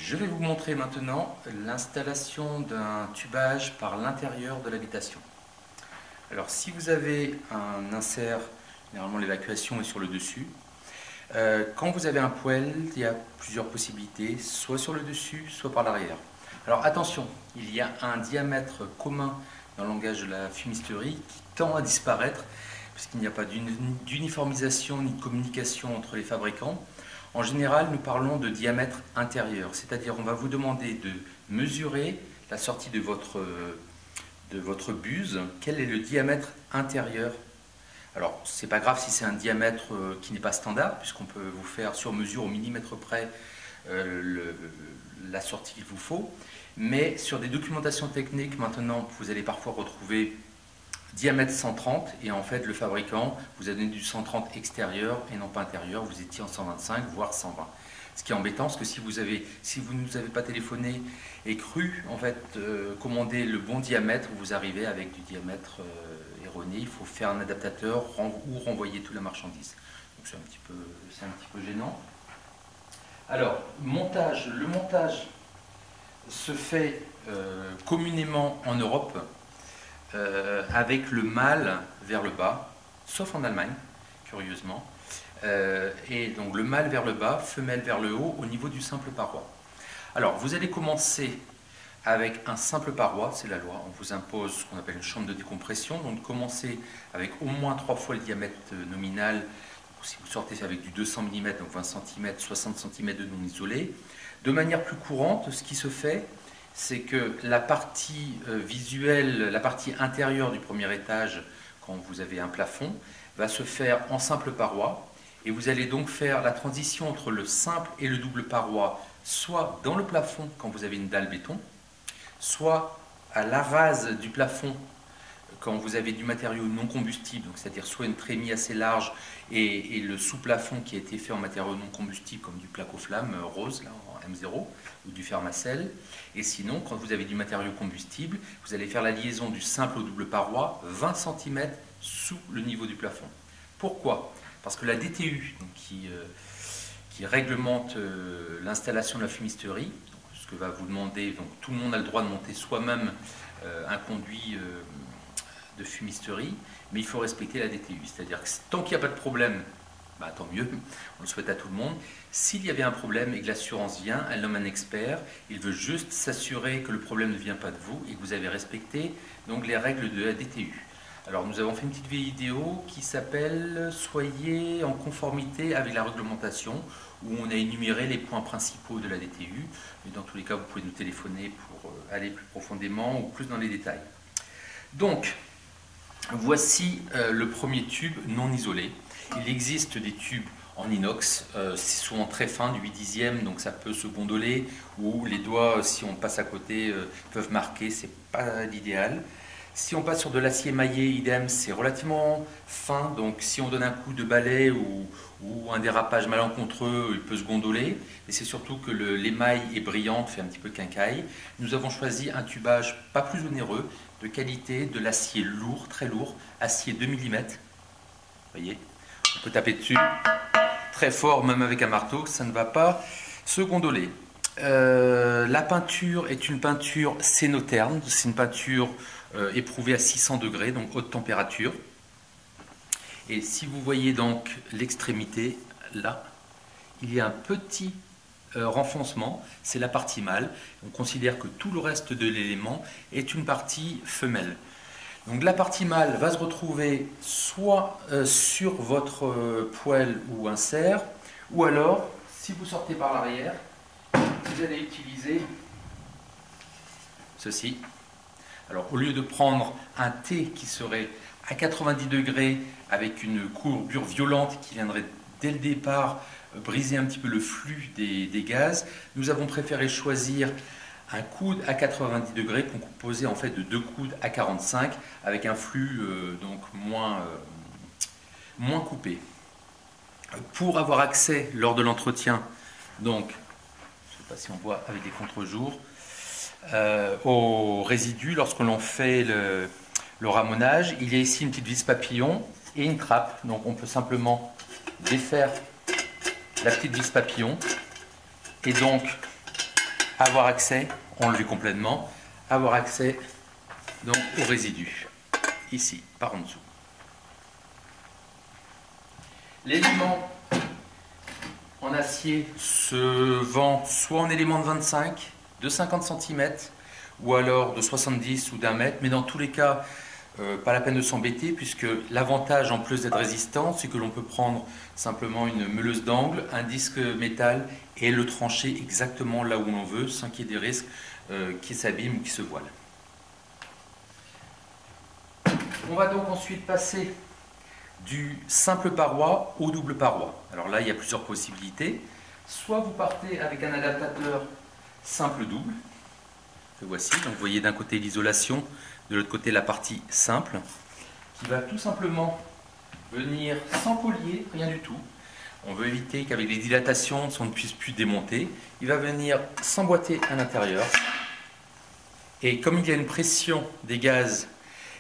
Je vais vous montrer maintenant l'installation d'un tubage par l'intérieur de l'habitation. Alors si vous avez un insert, généralement l'évacuation est sur le dessus. Quand vous avez un poêle, il y a plusieurs possibilités, soit sur le dessus, soit par l'arrière. Alors attention, il y a un diamètre commun dans le langage de la fumisterie qui tend à disparaître puisqu'il n'y a pas d'uniformisation ni de communication entre les fabricants. En général, nous parlons de diamètre intérieur, c'est-à-dire on va vous demander de mesurer la sortie de votre buse, quel est le diamètre intérieur. Alors, c'est pas grave si c'est un diamètre qui n'est pas standard, puisqu'on peut vous faire sur mesure au millimètre près la sortie qu'il vous faut, mais sur des documentations techniques, maintenant, vous allez parfois retrouver diamètre 130, et en fait le fabricant vous a donné du 130 extérieur et non pas intérieur, vous étiez en 125 voire 120. Ce qui est embêtant, parce que si vous ne nous avez pas téléphoné et cru en fait commander le bon diamètre, vous arrivez avec du diamètre erroné, il faut faire un adaptateur ou renvoyer toute la marchandise. Donc c'est un petit peu gênant. Alors, le montage se fait communément en Europe avec le mâle vers le bas, sauf en Allemagne, curieusement. Et donc le mâle vers le bas, femelle vers le haut, au niveau du simple paroi. Alors, vous allez commencer avec un simple paroi, c'est la loi. On vous impose ce qu'on appelle une chambre de décompression. Donc, commencez avec au moins 3 fois le diamètre nominal. Si vous sortez avec du 200 mm, donc 20 cm, 60 cm de non isolé. De manière plus courante, ce qui se fait, c'est que la partie visuelle, la partie intérieure du premier étage, quand vous avez un plafond, va se faire en simple paroi. Et vous allez donc faire la transition entre le simple et le double paroi, soit dans le plafond quand vous avez une dalle béton, soit à la rase du plafond quand vous avez du matériau non combustible, c'est-à-dire soit une trémie assez large et le sous-plafond qui a été fait en matériau non combustible comme du placo-flamme rose là, en M0 ou du fermacell. Et sinon, quand vous avez du matériau combustible, vous allez faire la liaison du simple au double paroi 20 cm sous le niveau du plafond. Pourquoi ? Parce que la DTU, donc, qui réglemente l'installation de la fumisterie, donc, ce que va vous demander, donc tout le monde a le droit de monter soi-même un conduit de fumisterie, mais il faut respecter la DTU. C'est-à-dire que tant qu'il n'y a pas de problème, bah, tant mieux, on le souhaite à tout le monde. S'il y avait un problème et que l'assurance vient, elle nomme un expert, il veut juste s'assurer que le problème ne vient pas de vous et que vous avez respecté donc, les règles de la DTU. Alors nous avons fait une petite vidéo qui s'appelle « Soyez en conformité avec la réglementation » où on a énuméré les points principaux de la DTU. Mais dans tous les cas, vous pouvez nous téléphoner pour aller plus profondément ou plus dans les détails. Donc, voici le premier tube non isolé. Il existe des tubes en inox, c'est souvent très fin, du 8/10, donc ça peut se gondoler, ou les doigts, si on passe à côté, peuvent marquer, c'est pas l'idéal. Si on passe sur de l'acier émaillé, idem, c'est relativement fin, donc si on donne un coup de balai ou un dérapage malencontreux, il peut se gondoler. Et c'est surtout que l'émail est brillant, fait un petit peu quincaille. Nous avons choisi un tubage pas plus onéreux, de qualité, de l'acier lourd, très lourd, acier 2 mm. Vous voyez, on peut taper dessus très fort, même avec un marteau, ça ne va pas se gondoler. La peinture est une peinture cénoterne, c'est une peinture éprouvée à 600 degrés, donc haute température. Et si vous voyez donc l'extrémité, là, il y a un petit renfoncement, c'est la partie mâle. On considère que tout le reste de l'élément est une partie femelle. Donc la partie mâle va se retrouver soit sur votre poêle ou insert, ou alors, si vous sortez par l'arrière, vous allez utiliser ceci. Alors au lieu de prendre un T qui serait à 90 degrés avec une courbure violente qui viendrait dès le départ briser un petit peu le flux des gaz, nous avons préféré choisir un coude à 90 degrés composé en fait de 2 coudes à 45 avec un flux donc moins coupé. Pour avoir accès lors de l'entretien, donc, je ne sais pas si on voit avec des contre-jours, aux résidus lorsque l'on fait le ramonage, il y a ici une petite vis papillon et une trappe. Donc on peut simplement défaire la petite vis papillon et donc avoir accès, enlever complètement, avoir accès donc aux résidus, ici, par en dessous. L'élément en acier se vend soit en élément de 25, de 50 cm, ou alors de 70 ou d'1 mètre, mais dans tous les cas, pas la peine de s'embêter, puisque l'avantage, en plus d'être résistant, c'est que l'on peut prendre simplement une meuleuse d'angle, un disque métal, et le trancher exactement là où l'on veut, sans qu'il y ait des risques qui s'abîment ou qui se voilent. On va donc ensuite passer du simple paroi au double paroi. Alors là, il y a plusieurs possibilités. Soit vous partez avec un adaptateur simple double, que voici. Donc vous voyez d'un côté l'isolation, de l'autre côté la partie simple, qui va tout simplement venir sans collier, rien du tout. On veut éviter qu'avec les dilatations, on ne puisse plus démonter. Il va venir s'emboîter à l'intérieur. Et comme il y a une pression des gaz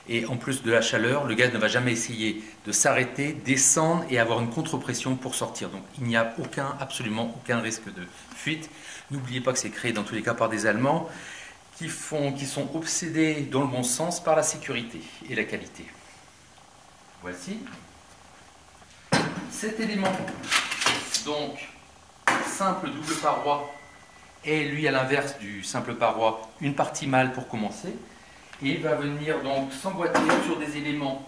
et en plus de la chaleur, le gaz ne va jamais essayer de s'arrêter, descendre et avoir une contre-pression pour sortir. Donc il n'y a absolument aucun risque de fuite. N'oubliez pas que c'est créé dans tous les cas par des Allemands qui sont obsédés dans le bon sens par la sécurité et la qualité. Voici. Cet élément, donc simple double paroi, est lui à l'inverse du simple paroi, une partie mâle pour commencer. Et il va venir donc s'emboîter sur des éléments,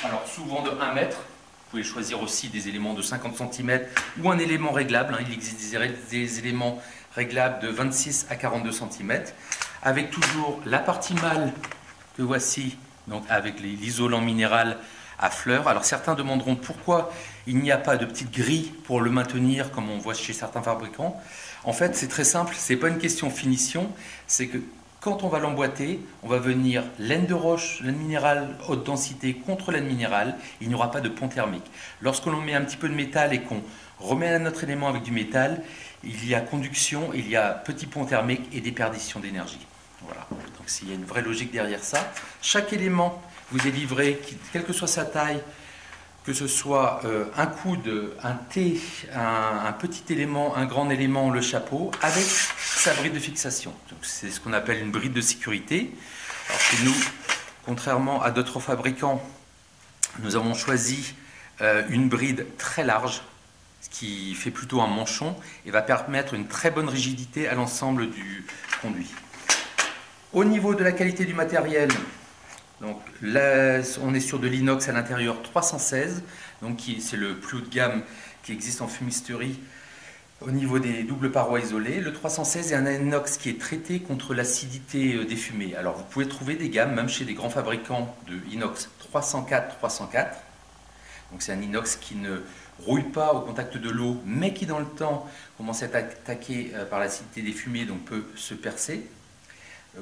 alors souvent de 1 mètre. Vous pouvez choisir aussi des éléments de 50 cm ou un élément réglable. Il existe des éléments réglables de 26 à 42 cm, avec toujours la partie mâle que voici, donc avec l'isolant minéral à fleurs. Alors certains demanderont pourquoi il n'y a pas de petite grille pour le maintenir comme on voit chez certains fabricants. En fait, c'est très simple, ce n'est pas une question finition, c'est que quand on va l'emboîter, on va venir laine de roche, laine minérale haute densité contre laine minérale, il n'y aura pas de pont thermique. Lorsque l'on met un petit peu de métal et qu'on remet notre élément avec du métal, il y a conduction, il y a petit pont thermique et déperdition d'énergie. Voilà, donc il y a une vraie logique derrière ça. Chaque élément vous est livré, quelle que soit sa taille, que ce soit un coude, un T, un petit élément, un grand élément, le chapeau, avec sa bride de fixation. C'est ce qu'on appelle une bride de sécurité. Alors chez nous, contrairement à d'autres fabricants, nous avons choisi une bride très large, ce qui fait plutôt un manchon, et va permettre une très bonne rigidité à l'ensemble du conduit. Au niveau de la qualité du matériel, donc là, on est sur de l'inox à l'intérieur 316, donc c'est le plus haut de gamme qui existe en fumisterie au niveau des doubles parois isolées. Le 316 est un inox qui est traité contre l'acidité des fumées. Alors vous pouvez trouver des gammes, même chez des grands fabricants de inox 304, 304. Donc c'est un inox qui ne rouille pas au contact de l'eau, mais qui dans le temps commence à être attaqué par l'acidité des fumées, donc peut se percer.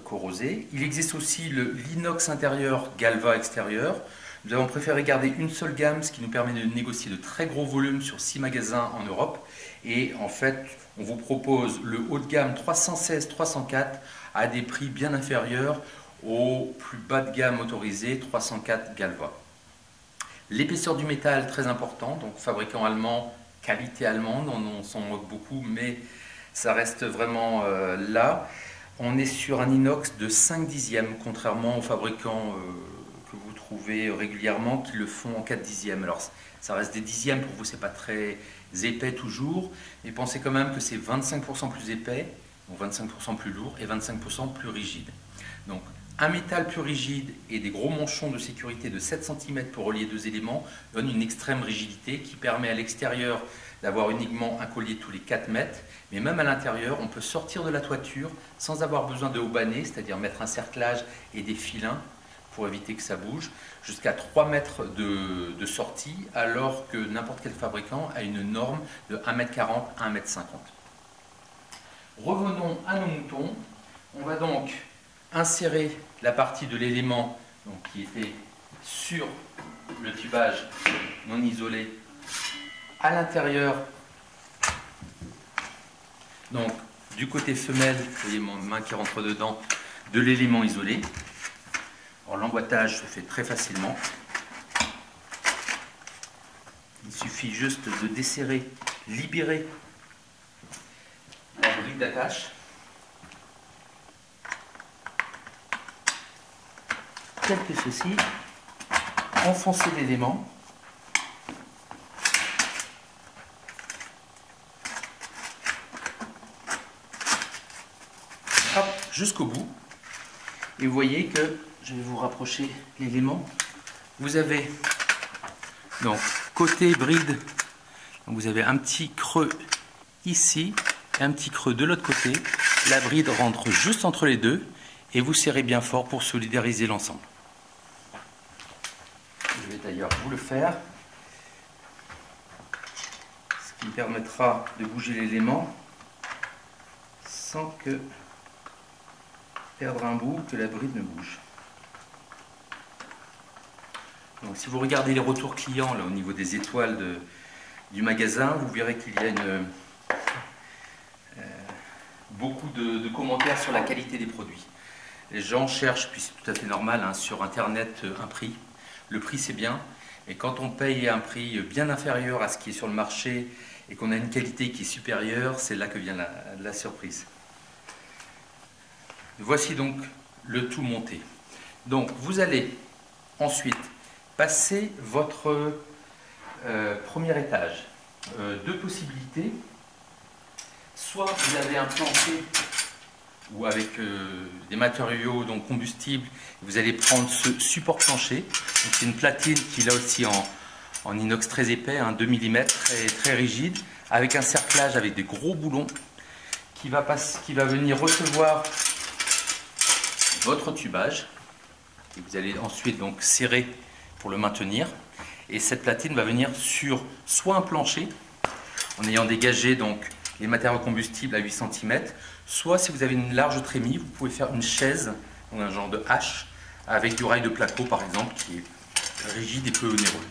Corrosé. Il existe aussi l'inox intérieur Galva extérieur. Nous avons préféré garder une seule gamme, ce qui nous permet de négocier de très gros volumes sur 6 magasins en Europe. Et en fait, on vous propose le haut de gamme 316-304 à des prix bien inférieurs au plus bas de gamme autorisé 304 Galva. L'épaisseur du métal, très important, donc fabricant allemand, qualité allemande, on s'en moque beaucoup, mais ça reste vraiment là. On est sur un inox de 5 dixièmes, contrairement aux fabricants que vous trouvez régulièrement qui le font en 4 dixièmes. Alors ça reste des dixièmes, pour vous c'est pas très épais toujours, mais pensez quand même que c'est 25% plus épais, donc 25% plus lourd et 25% plus rigide. Donc un métal plus rigide et des gros manchons de sécurité de 7 cm pour relier deux éléments donnent une extrême rigidité qui permet à l'extérieur d'avoir uniquement un collier tous les 4 mètres, mais même à l'intérieur, on peut sortir de la toiture sans avoir besoin de haut-banner, c'est-à-dire mettre un cerclage et des filins pour éviter que ça bouge, jusqu'à 3 mètres de sortie, alors que n'importe quel fabricant a une norme de 1,40 m à 1,50 m. Revenons à nos moutons. On va donc insérer la partie de l'élément qui était sur le tubage non isolé à l'intérieur, donc du côté femelle, vous voyez ma main qui rentre dedans, de l'élément isolé. L'emboîtage se fait très facilement. Il suffit juste de desserrer, libérer la grille d'attache. tel que ceci, enfoncez l'élément. Jusqu'au bout. Et vous voyez que, je vais vous rapprocher l'élément, vous avez donc côté bride, vous avez un petit creux ici et un petit creux de l'autre côté. La bride rentre juste entre les deux et vous serrez bien fort pour solidariser l'ensemble. Je vais d'ailleurs vous le faire, ce qui me permettra de bouger l'élément sans que perdre un bout, que la bride ne bouge. Donc, si vous regardez les retours clients là, au niveau des étoiles du magasin, vous verrez qu'il y a beaucoup de commentaires sur la qualité des produits. Les gens cherchent, puis c'est tout à fait normal, hein, sur Internet un prix. Le prix c'est bien, et quand on paye un prix bien inférieur à ce qui est sur le marché et qu'on a une qualité qui est supérieure, c'est là que vient la surprise. Voici donc le tout monté. Donc vous allez ensuite passer votre premier étage. Deux possibilités. Soit vous avez un plancher ou avec des matériaux donc combustibles, vous allez prendre ce support plancher. C'est une platine qui est là aussi en inox très épais, hein, 2 mm, très rigide, avec un cerclage avec des gros boulons qui va venir recevoir votre tubage, et vous allez ensuite donc serrer pour le maintenir, et cette platine va venir sur soit un plancher en ayant dégagé donc les matériaux combustibles à 8 cm, soit si vous avez une large trémie, vous pouvez faire une chaise, donc un genre de hache avec du rail de placo par exemple qui est rigide et peu onéreux.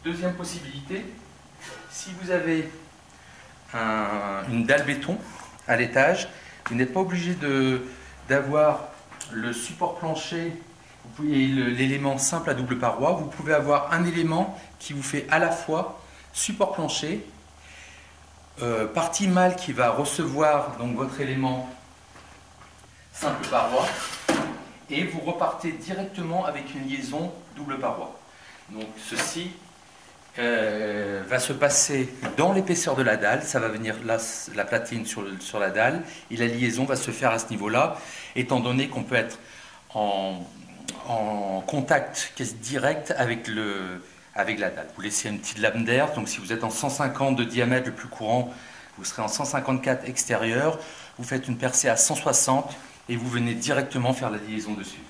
Deuxième possibilité, si vous avez une dalle béton à l'étage, vous n'êtes pas obligé d'avoir le support plancher et l'élément simple à double paroi. Vous pouvez avoir un élément qui vous fait à la fois support plancher, partie mâle qui va recevoir donc votre élément simple paroi, et vous repartez directement avec une liaison double paroi. Donc ceci va se passer dans l'épaisseur de la dalle, ça va venir là, la platine sur la dalle, et la liaison va se faire à ce niveau-là, étant donné qu'on peut être en contact quasi direct avec la dalle. Vous laissez une petite lame d'air, donc si vous êtes en 150 de diamètre le plus courant, vous serez en 154 extérieur, vous faites une percée à 160 et vous venez directement faire la liaison dessus.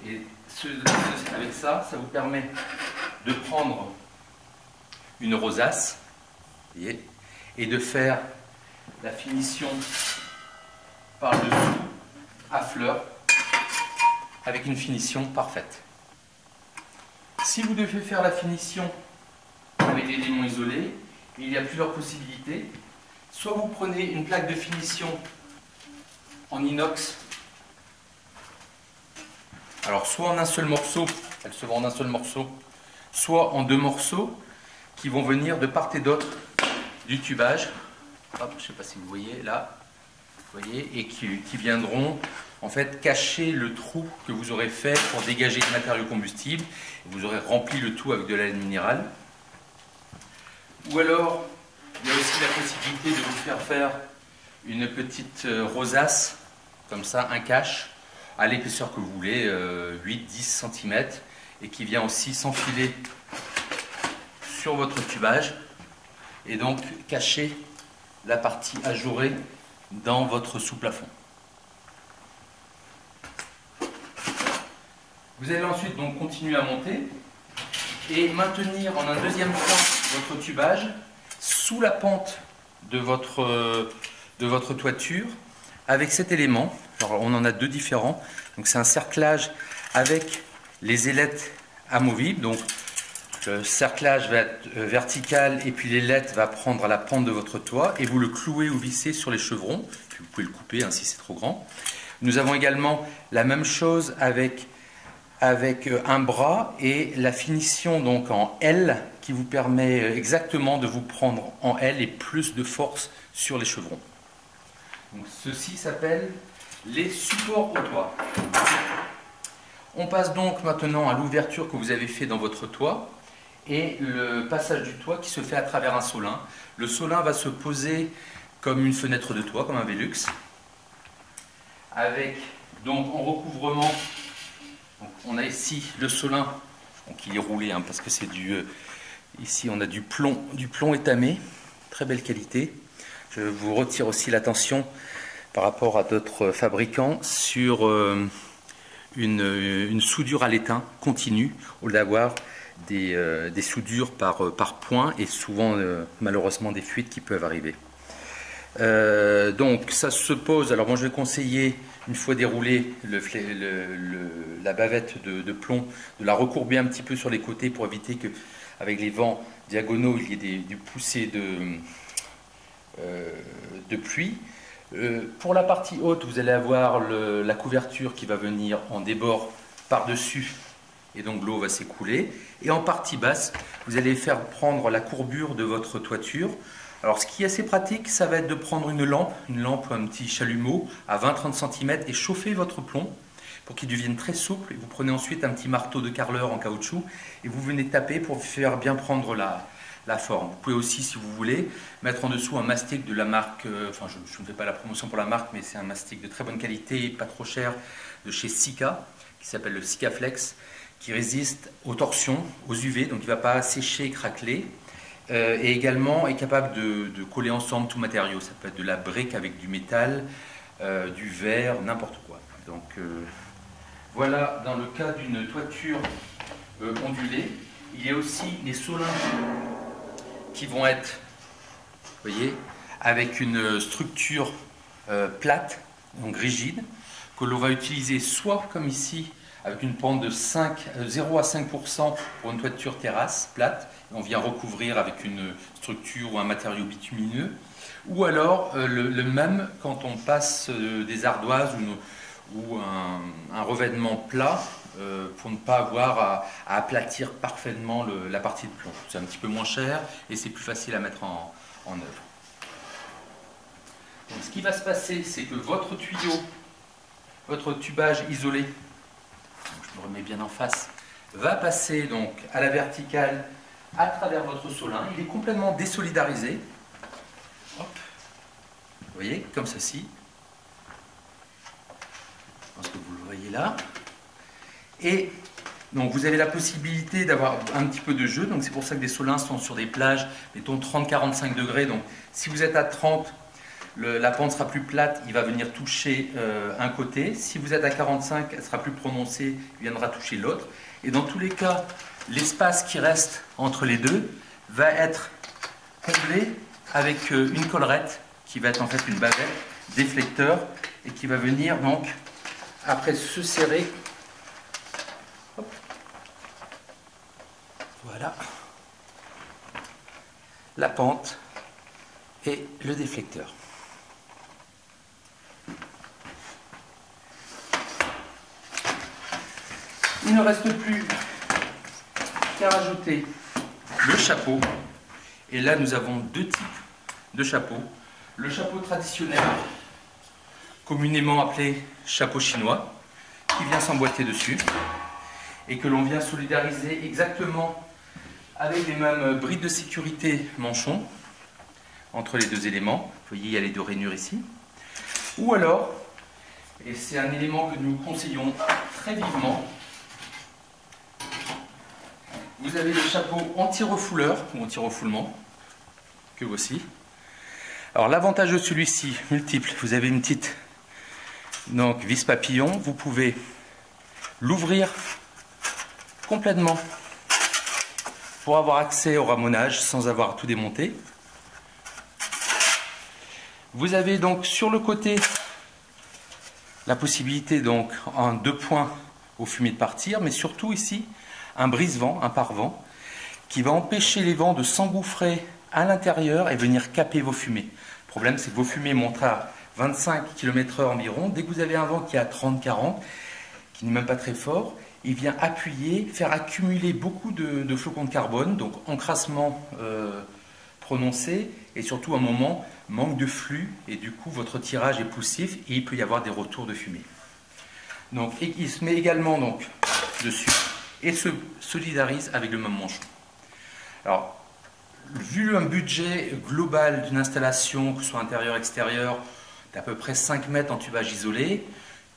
Et avec ça, ça vous permet de prendre une rosace, voyez, et de faire la finition par-dessous à fleurs avec une finition parfaite. Si vous devez faire la finition avec l'élément isolé, il y a plusieurs possibilités. Soit vous prenez une plaque de finition en inox, alors soit en un seul morceau, elle se vend en un seul morceau, soit en deux morceaux qui vont venir de part et d'autre du tubage. Hop, je ne sais pas si vous voyez là, vous voyez, et qui viendront en fait cacher le trou que vous aurez fait pour dégager le matériau combustible. Vous aurez rempli le tout avec de la laine minérale. Ou alors, il y a aussi la possibilité de vous faire une petite rosace, comme ça, un cache, à l'épaisseur que vous voulez, 8-10 cm, et qui vient aussi s'enfiler sur votre tubage, et donc cacher la partie ajourée dans votre sous-plafond. Vous allez ensuite donc continuer à monter et maintenir en un deuxième temps votre tubage sous la pente de votre toiture avec cet élément. Alors on en a deux différents. Donc c'est un cerclage avec les ailettes amovibles. Donc le cerclage va être vertical et puis l'ailette va prendre la pente de votre toit et vous le clouez ou vissez sur les chevrons. Puis vous pouvez le couper hein, si c'est trop grand. Nous avons également la même chose avec un bras et la finition donc en L qui vous permet exactement de vous prendre en L et plus de force sur les chevrons. Donc, ceci s'appelle les supports au toit. On passe donc maintenant à l'ouverture que vous avez fait dans votre toit et le passage du toit qui se fait à travers un solin. Le solin va se poser comme une fenêtre de toit, comme un Velux, avec donc en recouvrement, donc on a ici le solin, donc il est roulé hein, parce que c'est du, ici on a du plomb étamé, très belle qualité. Je vous retire aussi l'attention par rapport à d'autres fabricants sur une soudure à l'étain continue au lieu d'avoir des soudures par point et souvent malheureusement des fuites qui peuvent arriver. Donc ça se pose, alors moi je vais conseiller une fois déroulé la bavette de plomb de la recourber un petit peu sur les côtés pour éviter que avec les vents diagonaux il y ait du poussé de pluie. Pour la partie haute, vous allez avoir la couverture qui va venir en débord par-dessus et donc l'eau va s'écouler. Et en partie basse, vous allez faire prendre la courbure de votre toiture. Alors ce qui est assez pratique, ça va être de prendre une lampe, un petit chalumeau à 20-30 cm et chauffer votre plomb pour qu'il devienne très souple. Et vous prenez ensuite un petit marteau de carreleur en caoutchouc et vous venez taper pour faire bien prendre la forme. Vous pouvez aussi, si vous voulez, mettre en dessous un mastic de la marque, enfin je ne fais pas la promotion pour la marque, mais c'est un mastic de très bonne qualité, pas trop cher, de chez Sika, qui s'appelle le Sikaflex, qui résiste aux torsions, aux UV, donc il ne va pas sécher et craqueler, et également est capable de coller ensemble tout matériau. Ça peut être de la brique avec du métal, du verre, n'importe quoi. Donc voilà, dans le cas d'une toiture ondulée, il y a aussi les solins qui vont être, vous voyez, avec une structure plate, donc rigide, que l'on va utiliser soit comme ici, avec une pente de 0 à 5% pour une toiture terrasse plate, et on vient recouvrir avec une structure ou un matériau bitumineux, ou alors le même quand on passe des ardoises ou un revêtement plat, pour ne pas avoir à aplatir parfaitement la partie de plomb. C'est un petit peu moins cher et c'est plus facile à mettre en œuvre. Donc, ce qui va se passer, c'est que votre tuyau, votre tubage isolé, donc je me remets bien en face, va passer donc à la verticale à travers votre solin. Il est complètement désolidarisé. Hop. Vous voyez, comme ceci. Je pense que vous le voyez là. Et donc vous avez la possibilité d'avoir un petit peu de jeu, donc c'est pour ça que les solins sont sur des plages, mettons 30-45 degrés, donc si vous êtes à 30, la pente sera plus plate, il va venir toucher un côté, si vous êtes à 45, elle sera plus prononcée, il viendra toucher l'autre, et dans tous les cas, l'espace qui reste entre les deux va être comblé avec une collerette qui va être en fait une bavette déflecteur et qui va venir donc après se serrer. Hop. Voilà la pente et le déflecteur. Il ne reste plus qu'à rajouter le chapeau. Et là, nous avons deux types de chapeaux. Le chapeau traditionnel, communément appelé chapeau chinois, qui vient s'emboîter dessus et que l'on vient solidariser exactement avec les mêmes brides de sécurité manchon entre les deux éléments. Vous voyez, il y a les deux rainures ici. Ou alors, et c'est un élément que nous conseillons très vivement, vous avez le chapeau anti-refouleur ou anti-refoulement, que voici. Alors l'avantage de celui-ci, multiple, vous avez une petite vis papillon, vous pouvez l'ouvrir complètement pour avoir accès au ramonage sans avoir à tout démonter. Vous avez donc sur le côté la possibilité donc en 2 points au fumier de partir, mais surtout ici un brise-vent, un pare-vent, qui va empêcher les vents de s'engouffrer à l'intérieur et venir caper vos fumées. Le problème, c'est que vos fumées montent à 25 km/h environ. Dès que vous avez un vent qui est à 30-40, qui n'est même pas très fort, il vient appuyer, faire accumuler beaucoup de flocons de carbone, donc encrassement prononcé et surtout un moment manque de flux et du coup votre tirage est poussif et il peut y avoir des retours de fumée. Donc il se met également donc dessus et se solidarise avec le même manchon. Alors vu un budget global d'une installation, que ce soit intérieur extérieur, d'à peu près 5 mètres en tubage isolé,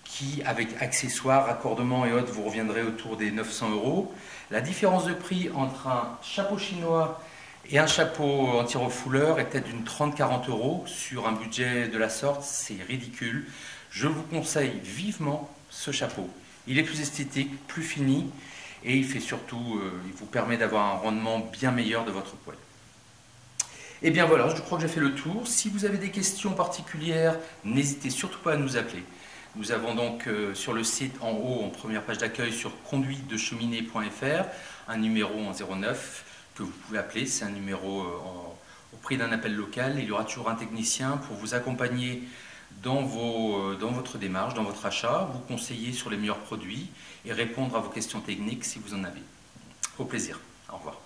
qui avec accessoires, raccordements et autres vous reviendrez autour des 900 €. La différence de prix entre un chapeau chinois et un chapeau anti-refouleur est peut-être d'une 30-40 € sur un budget de la sorte, c'est ridicule. Je vous conseille vivement ce chapeau. Il est plus esthétique, plus fini et il fait surtout, il vous permet d'avoir un rendement bien meilleur de votre poêle. Et bien voilà, je crois que j'ai fait le tour. Si vous avez des questions particulières, n'hésitez surtout pas à nous appeler. Nous avons donc sur le site en haut, en première page d'accueil, sur conduitedecheminée.fr, un numéro en 09 que vous pouvez appeler. C'est un numéro au prix d'un appel local. Il y aura toujours un technicien pour vous accompagner dans votre démarche, dans votre achat, vous conseiller sur les meilleurs produits et répondre à vos questions techniques si vous en avez. Au plaisir. Au revoir.